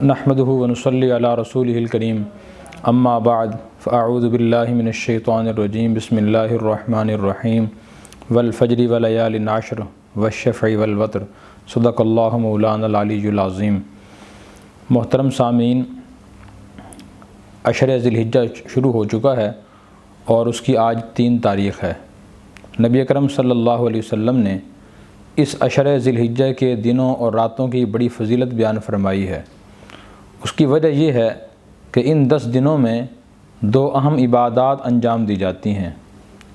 نحمده ونصلي على رسوله الكريم اما بعد فاعوذ بالله من الشیطان الرجیم بسم اللہ الرحمن الرحیم والفجر وليال عشر والشفع والوتر صدق اللہ مولانا العلی العظیم۔ محترم سامعین، عشر ذی الحجہ شروع ہو چکا ہے اور اس کی آج 3 تاریخ ہے۔ نبی اکرم صلی اللہ علیہ وسلم نے اس عشر ذی الحجہ کے دنوں اور راتوں کی بڑی فضیلت بیان فرمائی ہے۔ اس کی وجہ یہ ہے کہ ان 10 دنوں میں 2 اہم عبادات انجام دی جاتی ہیں،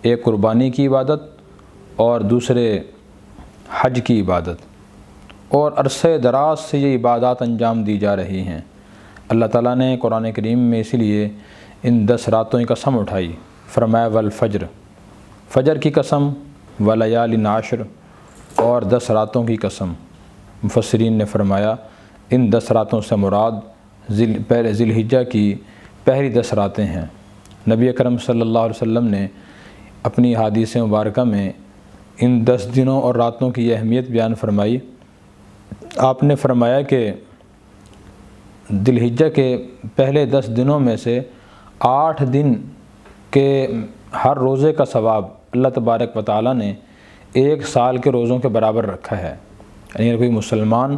ایک قربانی کی عبادت اور دوسرے حج کی عبادت، اور عرصہ دراز سے یہ عبادات انجام دی جا رہی ہیں۔ اللہ تعالیٰ نے قرآن کریم میں اسی لیے ان 10 راتوں کی قسم اٹھائی، فرمایا والفجر، فجر کی قسم، ولیال عشر، اور 10 راتوں کی قسم۔ مفسرین نے فرمایا ان 10 راتوں سے مراد ذی الحجہ کی پہلی 10 راتیں ہیں۔ نبی اکرم صلی اللہ علیہ وسلم نے اپنی احادیث مبارکہ میں ان 10 دنوں اور راتوں کی اہمیت بیان فرمائی۔ آپ نے فرمایا کہ ذی الحجہ کے پہلے 10 دنوں میں سے 8 دن کے ہر روزے کا ثواب اللہ تبارک و تعالیٰ نے 1 سال کے روزوں کے برابر رکھا ہے۔ یعنی کوئی مسلمان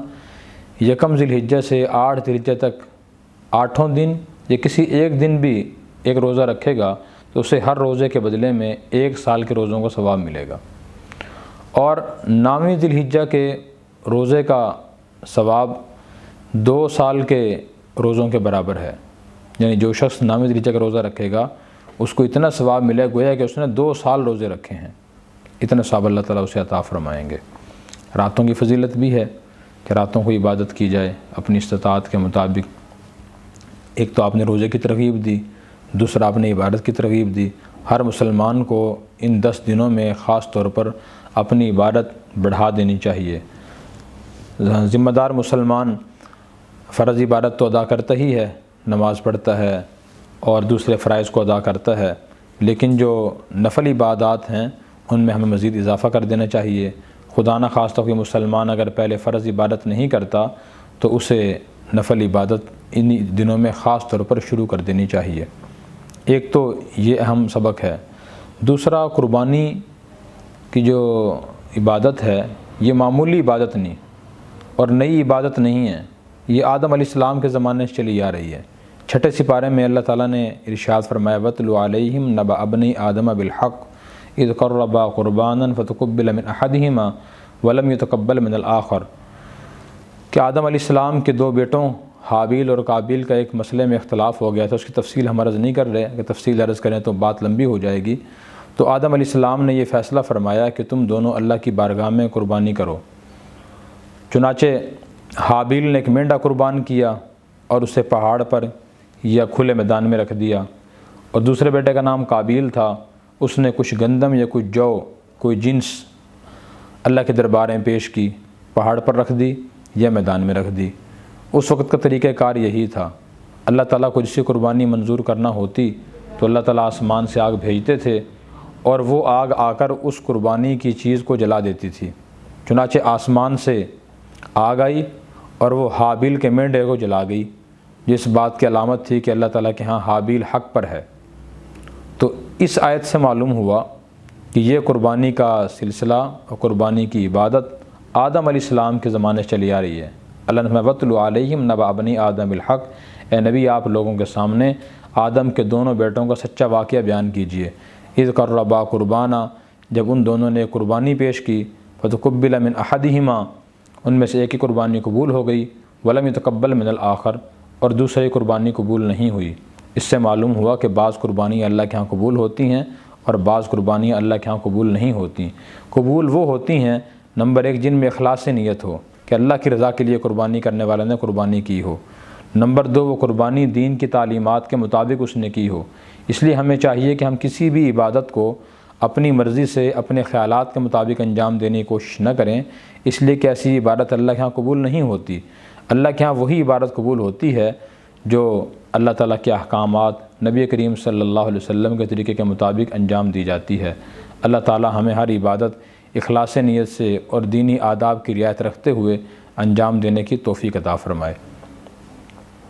یکم ذی الحجہ سے 8 ذی الحجہ تک 8 دن یا کسی ایک دن بھی ایک روزہ رکھے گا تو اسے ہر روزے کے بدلے میں 1 سال کے روزوں کا ثواب ملے گا، اور 9ویں ذی الحجہ کے روزے کا ثواب 2 سال کے روزوں کے برابر ہے۔ یعنی جو شخص 9ویں ذی الحجہ کا روزہ رکھے گا اس کو اتنا ثواب ملے گویا کہ اس نے 2 سال روزے رکھے ہیں، اتنا ثواب اللہ تعالیٰ اسے عطا فرمائیں گے۔ راتوں کی فضیلت بھی ہے کہ راتوں کو عبادت کی جائے اپنی استطاعت کے مطابق۔ ایک تو آپ نے روزے کی ترغیب دی، دوسرا آپ نے عبادت کی ترغیب دی۔ ہر مسلمان کو ان 10 دنوں میں خاص طور پر اپنی عبادت بڑھا دینی چاہیے۔ ذمہ دار مسلمان فرض عبادت تو ادا کرتا ہی ہے، نماز پڑھتا ہے اور دوسرے فرائض کو ادا کرتا ہے، لیکن جو نفل عبادات ہیں ان میں ہمیں مزید اضافہ کر دینا چاہیے۔ خدا نہ خواستہ کوئی مسلمان اگر پہلے فرض عبادت نہیں کرتا تو اسے نفل عبادت ان دنوں میں خاص طور پر شروع کر دینی چاہیے۔ ایک تو یہ اہم سبق ہے۔ دوسرا، قربانی کی جو عبادت ہے یہ معمولی عبادت نہیں اور نئی عبادت نہیں ہے، یہ آدم علیہ السلام کے زمانے سے چلی آ رہی ہے۔ 6 سپارے میں اللہ تعالیٰ نے ارشاد فرمایا وَاتْلُ عَلَيْهِمْ نَبَأَ ابْنَيْ آدَمَ بِالْحَقِّ اذ قربا قربانا فتقبل من احدهما ولم يتقبل من الآخر، کہ آدم علیہ السلام کے 2 بیٹوں حابیل اور قابیل کا ایک مسئلے میں اختلاف ہو گیا تھا۔ اس کی تفصیل ہم عرض نہیں کر رہے کہ تفصیل عرض کریں تو بات لمبی ہو جائے گی۔ تو آدم علیہ السلام نے یہ فیصلہ فرمایا کہ تم دونوں اللہ کی بارگاہ میں قربانی کرو۔ چنانچہ حابیل نے ایک مینڈا قربان کیا اور اسے پہاڑ پر یا کھلے میدان میں رکھ دیا، اور دوسرے بیٹے کا نام قابیل تھا، اس نے کچھ گندم یا کچھ جو کوئی جنس اللہ کے دربار میں پیش کی، پہاڑ پر رکھ دی یا میدان میں رکھ دی۔ اس وقت کا طریقہ کار یہی تھا۔ اللہ تعالیٰ کو جسی قربانی منظور کرنا ہوتی تو اللہ تعالیٰ آسمان سے آگ بھیجتے تھے اور وہ آگ آ کر اس قربانی کی چیز کو جلا دیتی تھی۔ چنانچہ آسمان سے آگ آئی اور وہ حابیل کے مینڈے کو جلا گئی، جس بات کی علامت تھی کہ اللہ تعالیٰ کے ہاں حابیل حق پر ہے۔ تو اس آیت سے معلوم ہوا کہ یہ قربانی کا سلسلہ اور قربانی کی عبادت آدم علیہ السلام کے زمانے سے چلی آ رہی ہے۔ اللہ نے وَاتْلُ عَلَيْهِمْ نَبَأَ ابْنَيْ آدَمَ بِالْحَقِّ، اے نبی آپ لوگوں کے سامنے آدم کے دونوں بیٹوں کا سچا واقعہ بیان کیجئے۔ اذ قربا قربانا، جب ان دونوں نے قربانی پیش کی، فَتُقُبِّلَ مِنْ أَحَدِهِمَا، ان میں سے ایک کی قربانی قبول ہو گئی، وَلَمْ يُتَقَبَّلْ مِنَ الْآخَرِ، اور دوسری قربانی قبول نہیں ہوئی۔ اس سے معلوم ہوا کہ بعض قربانیاں اللہ کے ہاں قبول ہوتی ہیں اور بعض قربانیاں اللہ کے ہاں قبول نہیں ہوتی۔ قبول وہ ہوتی ہیں نمبر 1 جن میں اخلاص نیت ہو کہ اللہ کی رضا کے لیے قربانی کرنے والے نے قربانی کی ہو۔ نمبر 2 وہ قربانی دین کی تعلیمات کے مطابق اس نے کی ہو۔ اس لیے ہمیں چاہیے کہ ہم کسی بھی عبادت کو اپنی مرضی سے اپنے خیالات کے مطابق انجام دینے کی کوشش نہ کریں، اس لیے کہ ایسی عبادت اللہ کے ہاں قبول نہیں ہوتی۔ اللہ کے ہاں وہی عبادت قبول ہوتی ہے جو اللہ تعالیٰ کے احکامات نبی کریم صلی اللہ علیہ وسلم کے طریقے کے مطابق انجام دی جاتی ہے۔ اللہ تعالیٰ ہمیں ہر عبادت اخلاص نیت سے اور دینی آداب کی رعایت رکھتے ہوئے انجام دینے کی توفیق عطا فرمائے۔